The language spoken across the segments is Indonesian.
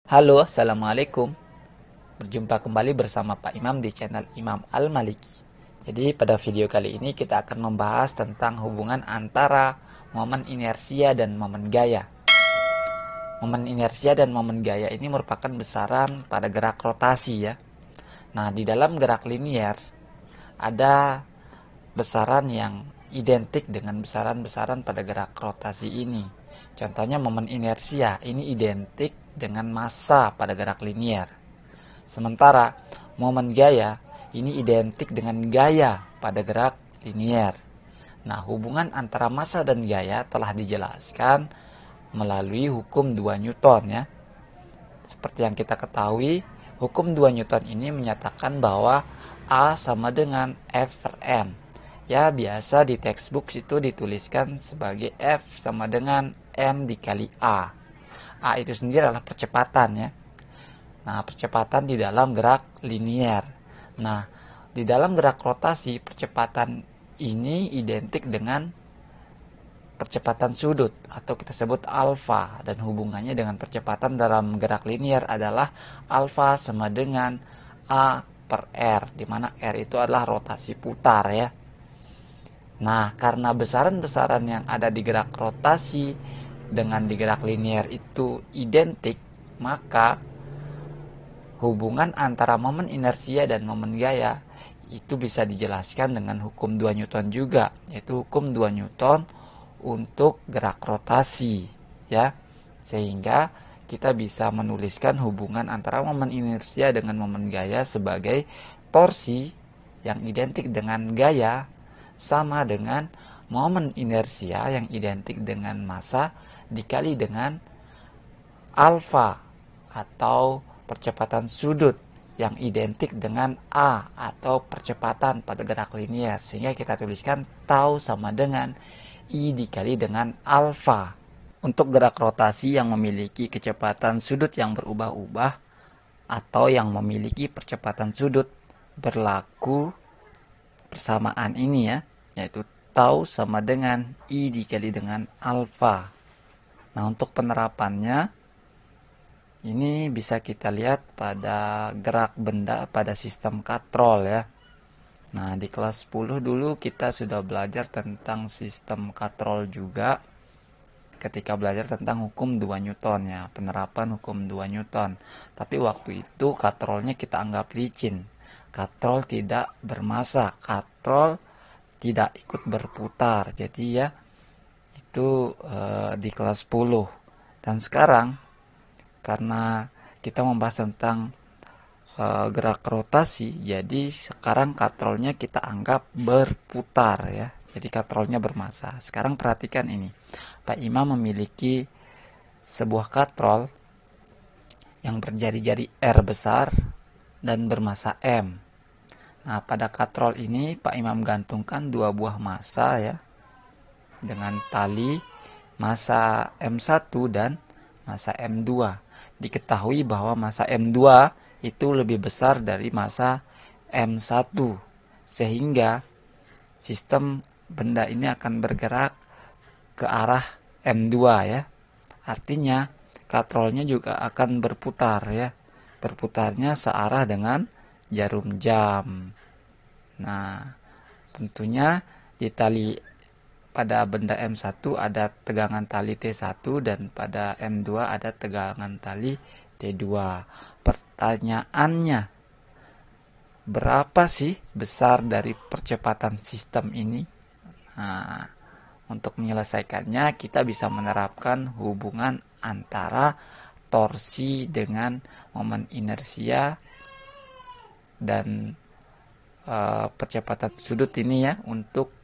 Halo, Assalamualaikum. Berjumpa kembali bersama Pak Imam di channel Imam Al-Maliki. Jadi pada video kali ini kita akan membahas tentang hubungan antara momen inersia dan momen gaya. Momen inersia dan momen gaya ini merupakan besaran pada gerak rotasi ya. Nah, di dalam gerak linier ada besaran yang identik dengan besaran-besaran pada gerak rotasi ini. Contohnya momen inersia ini identik dengan massa pada gerak linier. Sementara momen gaya ini identik dengan gaya pada gerak linier. Nah, hubungan antara massa dan gaya telah dijelaskan melalui hukum 2 Newton ya. Seperti yang kita ketahui, hukum 2 Newton ini menyatakan bahwa A sama dengan F per M. Ya, biasa di textbook itu dituliskan sebagai F sama dengan M dikali A. A itu sendiri adalah percepatan ya. Nah, percepatan di dalam gerak linier. Nah, di dalam gerak rotasi, percepatan ini identik dengan percepatan sudut atau kita sebut alfa, dan hubungannya dengan percepatan dalam gerak linier adalah alfa sama dengan A per R, di mana R itu adalah rotasi putar ya. Nah, karena besaran-besaran yang ada di gerak rotasi dengan di gerak linier itu identik, maka hubungan antara momen inersia dan momen gaya itu bisa dijelaskan dengan hukum 2 Newton juga, yaitu hukum 2 Newton untuk gerak rotasi ya. Sehingga kita bisa menuliskan hubungan antara momen inersia dengan momen gaya sebagai torsi yang identik dengan gaya sama dengan momen inersia yang identik dengan massa dikali dengan alfa atau percepatan sudut yang identik dengan A atau percepatan pada gerak linier, sehingga kita tuliskan tau sama dengan I dikali dengan alfa. Untuk gerak rotasi yang memiliki kecepatan sudut yang berubah-ubah atau yang memiliki percepatan sudut, berlaku persamaan ini ya, yaitu tau sama dengan I dikali dengan alfa. Nah, untuk penerapannya ini bisa kita lihat pada gerak benda pada sistem katrol ya. Nah, di kelas 10 dulu kita sudah belajar tentang sistem katrol juga ketika belajar tentang hukum 2 Newton ya, penerapan hukum 2 Newton. Tapi waktu itu katrolnya kita anggap licin. Katrol tidak bermassa, katrol tidak ikut berputar. Jadi ya itu di kelas 10. Dan sekarang karena kita membahas tentang gerak rotasi, jadi sekarang katrolnya kita anggap berputar ya. Jadi katrolnya bermassa. Sekarang perhatikan ini. Pak Imam memiliki sebuah katrol yang berjari-jari R besar dan bermassa M. Nah, pada katrol ini Pak Imam gantungkan 2 buah massa ya, dengan tali massa M1 dan massa M2. Diketahui bahwa massa M2 itu lebih besar dari massa M1, sehingga sistem benda ini akan bergerak ke arah M2 ya. Artinya katrolnya juga akan berputar ya. Berputarnya searah dengan jarum jam. Nah, tentunya di tali pada benda M1 ada tegangan tali T1 dan pada M2 ada tegangan tali T2. Pertanyaannya, berapa sih besar dari percepatan sistem ini? Nah, untuk menyelesaikannya kita bisa menerapkan hubungan antara torsi dengan momen inersia dan percepatan sudut ini ya untuk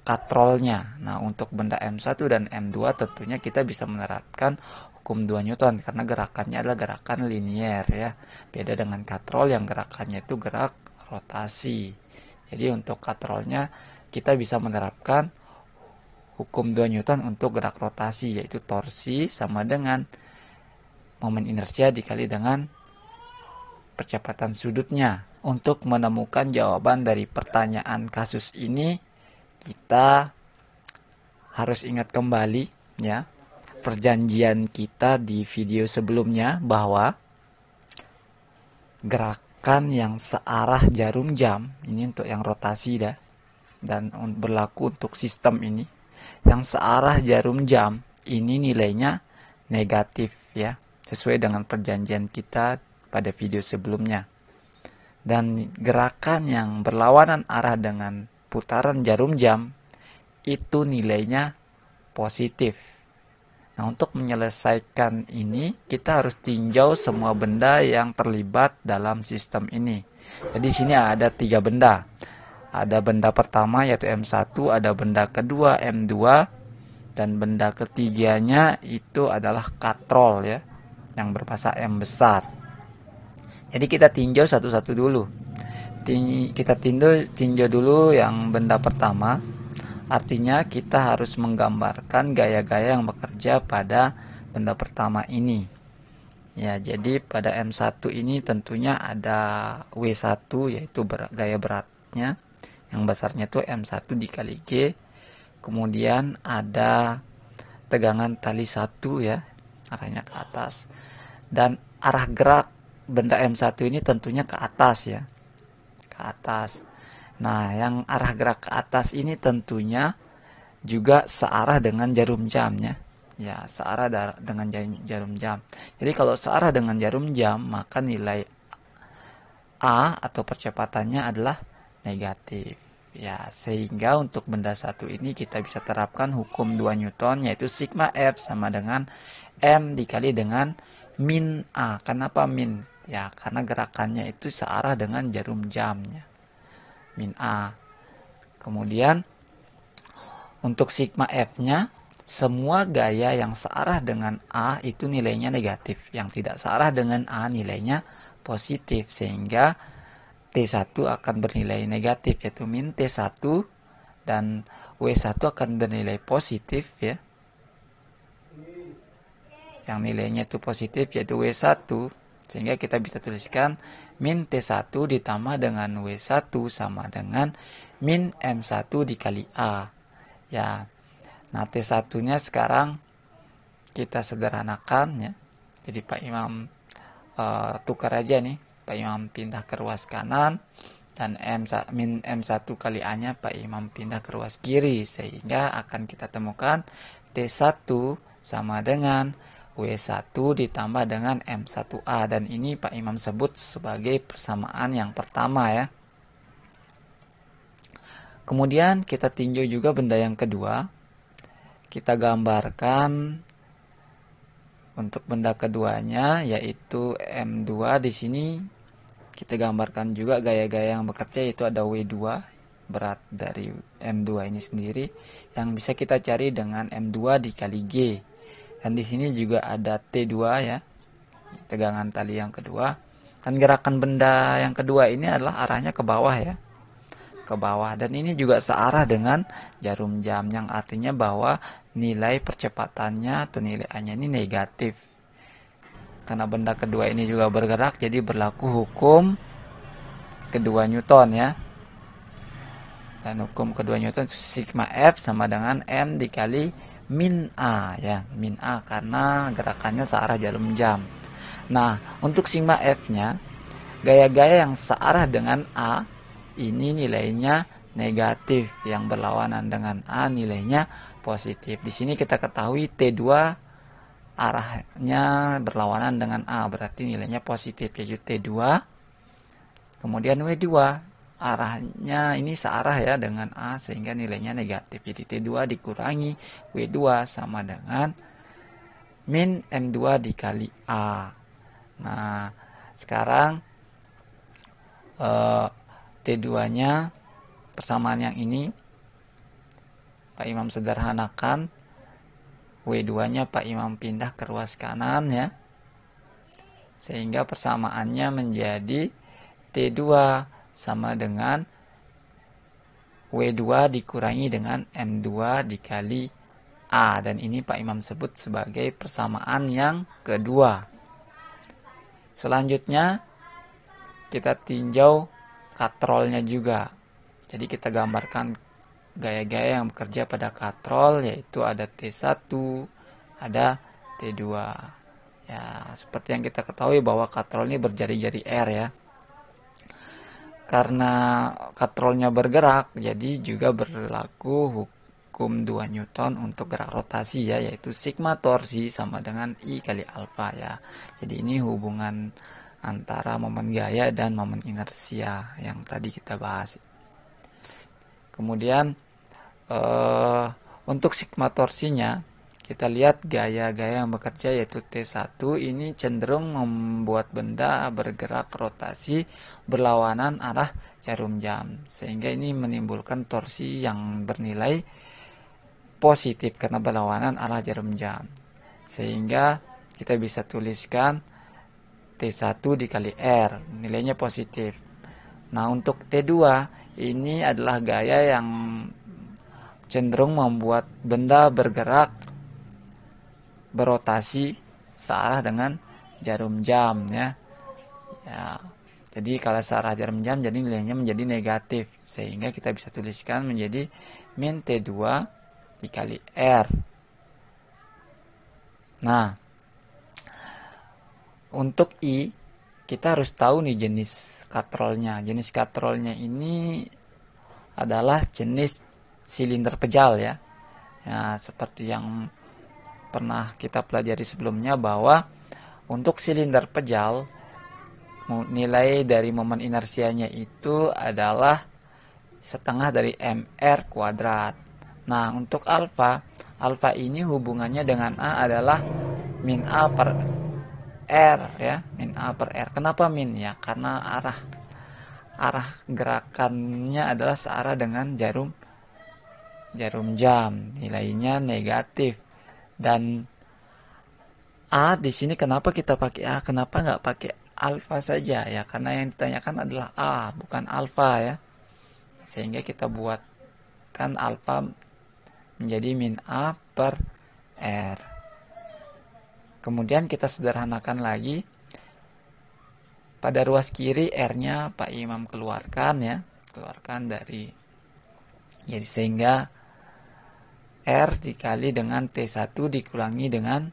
katrolnya. Nah, untuk benda M1 dan M2 tentunya kita bisa menerapkan hukum 2 Newton karena gerakannya adalah gerakan linier ya. Beda dengan katrol yang gerakannya itu gerak rotasi. Jadi untuk katrolnya kita bisa menerapkan hukum 2 Newton untuk gerak rotasi, yaitu torsi sama dengan momen inersia dikali dengan percepatan sudutnya. Untuk menemukan jawaban dari pertanyaan kasus ini, kita harus ingat kembali ya perjanjian kita di video sebelumnya bahwa gerakan yang searah jarum jam, ini untuk yang rotasi dah, dan berlaku untuk sistem ini, yang searah jarum jam ini nilainya negatif ya, sesuai dengan perjanjian kita pada video sebelumnya. Dan gerakan yang berlawanan arah dengan putaran jarum jam itu nilainya positif. Nah, untuk menyelesaikan ini kita harus tinjau semua benda yang terlibat dalam sistem ini. Jadi sini ada 3 benda. Ada benda pertama yaitu M1, ada benda kedua M2, dan benda ketiganya itu adalah katrol ya, yang bermassa M besar. Jadi kita tinjau satu-satu dulu. Kita tinjau dulu yang benda pertama. Artinya kita harus menggambarkan gaya-gaya yang bekerja pada benda pertama ini. Ya, jadi pada M1 ini tentunya ada W1 yaitu gaya beratnya. Yang besarnya itu M1 dikali G. Kemudian ada tegangan tali 1 ya, arahnya ke atas. Dan arah gerak benda M1 ini tentunya ke atas ya, ke atas. Nah, yang arah gerak ke atas ini tentunya juga searah dengan jarum jamnya ya, searah dengan jarum jam. Jadi kalau searah dengan jarum jam, maka nilai A atau percepatannya adalah negatif ya. Sehingga untuk benda satu ini kita bisa terapkan hukum 2 Newton, yaitu sigma F sama dengan M dikali dengan min A. Kenapa min? Ya, karena gerakannya itu searah dengan jarum jamnya. Min A. Kemudian untuk sigma F-nya, semua gaya yang searah dengan A itu nilainya negatif. Yang tidak searah dengan A nilainya positif. Sehingga T1 akan bernilai negatif, yaitu min T1, dan W1 akan bernilai positif ya. Yang nilainya itu positif yaitu W1. Sehingga kita bisa tuliskan min T1 ditambah dengan W1 sama dengan min M1 dikali A. Ya. Nah, T1-nya sekarang kita sederhanakan ya. Jadi Pak Imam tukar aja nih. Pak Imam pindah ke ruas kanan, dan min M1 kali A-nya Pak Imam pindah ke ruas kiri. Sehingga akan kita temukan T1 sama dengan W1 ditambah dengan M1A, dan ini Pak Imam sebut sebagai persamaan yang pertama ya. Kemudian kita tinjau juga benda yang kedua. Kita gambarkan untuk benda keduanya yaitu M2. Di sini kita gambarkan juga gaya-gaya yang bekerja, yaitu ada W2 berat dari M2 ini sendiri yang bisa kita cari dengan M2 dikali G. Dan di sini juga ada T2 ya, tegangan tali yang kedua. Dan gerakan benda yang kedua ini adalah arahnya ke bawah ya, ke bawah. Dan ini juga searah dengan jarum jam, yang artinya bahwa nilai percepatannya atau nilai A-nya ini negatif. Karena benda kedua ini juga bergerak, jadi berlaku hukum kedua Newton ya. Dan hukum kedua Newton sigma F sama dengan M dikali min A ya, min A karena gerakannya searah jarum jam. Nah, untuk sigma F-nya, gaya-gaya yang searah dengan A ini nilainya negatif, yang berlawanan dengan A nilainya positif. Di sini kita ketahui T2 arahnya berlawanan dengan A, berarti nilainya positif, yaitu T2. Kemudian W2 arahnya ini searah ya dengan A, sehingga nilainya negatif. Jadi T2 dikurangi W2 sama dengan min M2 dikali A. Nah, sekarang T2-nya persamaan yang ini Pak Imam sederhanakan. W2-nya Pak Imam pindah ke ruas kanan ya. Sehingga persamaannya menjadi T2 sama dengan W2 dikurangi dengan M2 dikali A. Dan ini Pak Imam sebut sebagai persamaan yang kedua. Selanjutnya kita tinjau katrolnya juga. Jadi kita gambarkan gaya-gaya yang bekerja pada katrol, yaitu ada T1, ada T2. Ya, seperti yang kita ketahui bahwa katrol ini berjari-jari R ya. Karena katrolnya bergerak, jadi juga berlaku hukum 2 Newton untuk gerak rotasi ya, yaitu sigma torsi sama dengan I kali alfa ya. Jadi ini hubungan antara momen gaya dan momen inersia yang tadi kita bahas. Kemudian untuk sigma torsinya, kita lihat gaya-gaya yang bekerja yaitu T1 ini cenderung membuat benda bergerak rotasi berlawanan arah jarum jam, sehingga ini menimbulkan torsi yang bernilai positif karena berlawanan arah jarum jam, sehingga kita bisa tuliskan T1 dikali R, nilainya positif. Nah, untuk T2 ini adalah gaya yang cenderung membuat benda bergerak berotasi searah dengan jarum jam ya. Jadi kalau searah jarum jam jadi nilainya menjadi negatif, sehingga kita bisa tuliskan menjadi min T2 dikali R. Nah, untuk I kita harus tahu nih jenis katrolnya. Jenis katrolnya ini adalah jenis silinder pejal ya. Ya, seperti yang pernah kita pelajari sebelumnya bahwa untuk silinder pejal nilai dari momen inersianya itu adalah setengah dari mr kuadrat. Nah, untuk alfa ini hubungannya dengan A adalah min A per R ya, min A per R. Kenapa min ya? Karena arah gerakannya adalah searah dengan jarum jam, nilainya negatif. Dan A di sini kenapa kita pakai A? Kenapa nggak pakai alfa saja ya? Karena yang ditanyakan adalah A, bukan alfa ya. Sehingga kita buatkan alfa menjadi min A per R. Kemudian kita sederhanakan lagi. Pada ruas kiri R-nya Pak Imam keluarkan ya. Keluarkan dari. Jadi sehingga R dikali dengan T1 dikurangi dengan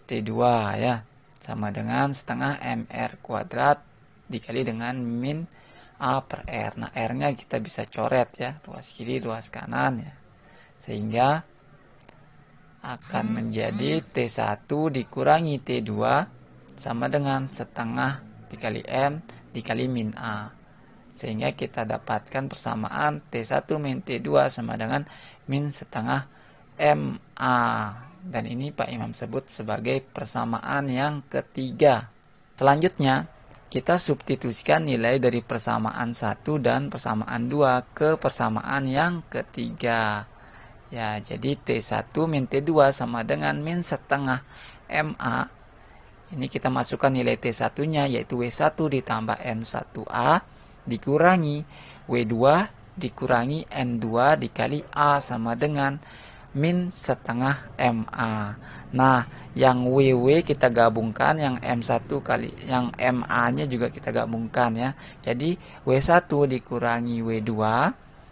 T2 ya, sama dengan setengah mr kuadrat dikali dengan min A per R. Nah, R-nya kita bisa coret ya, ruas kiri, ruas kanan ya. Sehingga akan menjadi T1 dikurangi T2 sama dengan setengah dikali M dikali min A. Sehingga kita dapatkan persamaan T1 min T2 sama dengan min setengah MA, dan ini Pak Imam sebut sebagai persamaan yang ketiga. Selanjutnya kita substitusikan nilai dari persamaan 1 dan persamaan 2 ke persamaan yang ketiga ya. Jadi T1 min T2 sama dengan min setengah MA. Ini kita masukkan nilai T1 nya yaitu W1 ditambah M1A dikurangi W2 dikurangi M2 dikali A sama dengan min setengah MA. Nah, yang WW kita gabungkan, yang M1 kali yang MA nya juga kita gabungkan ya. Jadi W1 dikurangi W2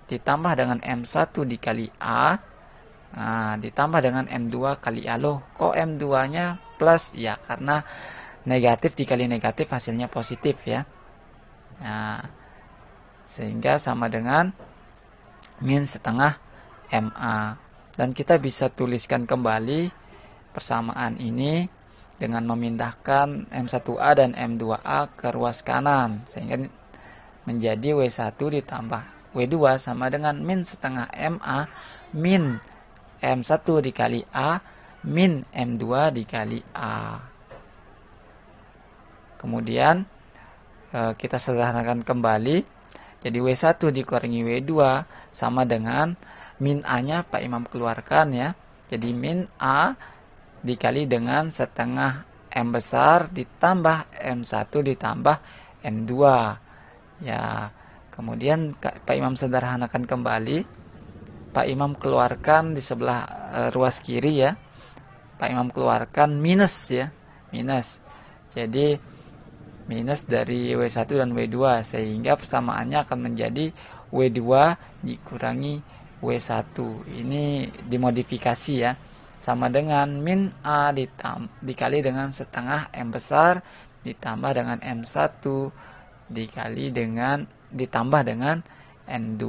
ditambah dengan M1 dikali A, nah, ditambah dengan M2 kali A. Loh, kok M2 nya plus? Ya, karena negatif dikali negatif hasilnya positif ya. Nah, sehingga sama dengan min setengah MA. Dan kita bisa tuliskan kembali persamaan ini dengan memindahkan M1A dan M2A ke ruas kanan, sehingga menjadi W1 ditambah W2 sama dengan min setengah MA min M1 dikali A min M2 dikali A. Kemudian kita sederhanakan kembali, jadi W1 dikurangi W2 sama dengan min A nya Pak Imam keluarkan ya. Jadi min A dikali dengan setengah M besar ditambah M1 ditambah M2 ya. Kemudian Pak Imam sederhanakan kembali, Pak Imam keluarkan di sebelah ruas kiri ya. Pak Imam keluarkan minus ya, minus. Jadi minus dari W1 dan W2, sehingga persamaannya akan menjadi W2 dikurangi W1. Ini dimodifikasi ya, sama dengan min A dikali dengan setengah M besar ditambah dengan M1 ditambah dengan N2,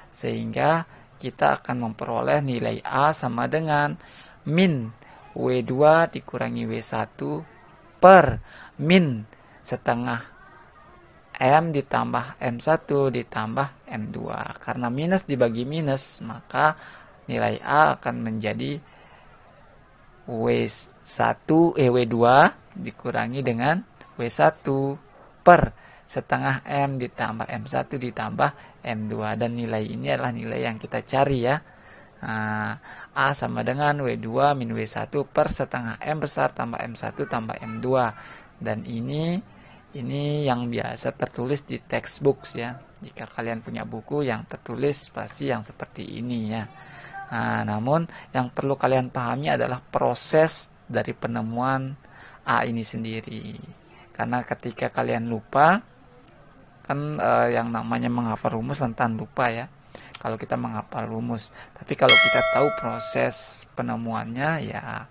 sehingga kita akan memperoleh nilai A sama dengan min W2 dikurangi W1 per min setengah M ditambah M1 ditambah M2. Karena minus dibagi minus, maka nilai A akan menjadi W2 dikurangi dengan W1 per setengah M ditambah M1 ditambah M2. Dan nilai ini adalah nilai yang kita cari ya. A sama dengan W2 min W1 per setengah M besar tambah M1 tambah M2. Dan ini yang biasa tertulis di textbook ya. Jika kalian punya buku yang tertulis pasti yang seperti ini ya. Namun yang perlu kalian pahami adalah proses dari penemuan A ini sendiri. Karena ketika kalian lupa, kan yang namanya menghafal rumus rentan lupa ya. Kalau kita menghafal rumus, tapi kalau kita tahu proses penemuannya ya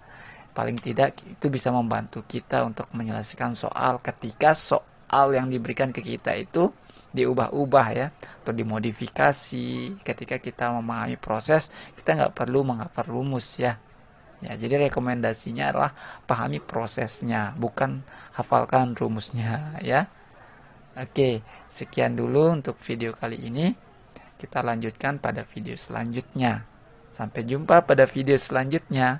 paling tidak itu bisa membantu kita untuk menyelesaikan soal ketika soal yang diberikan ke kita itu diubah-ubah ya atau dimodifikasi. Ketika kita memahami proses, kita nggak perlu menghafal rumus ya. Jadi rekomendasinya adalah pahami prosesnya, bukan hafalkan rumusnya ya. Oke, sekian dulu untuk video kali ini. Kita lanjutkan pada video selanjutnya. Sampai jumpa pada video selanjutnya.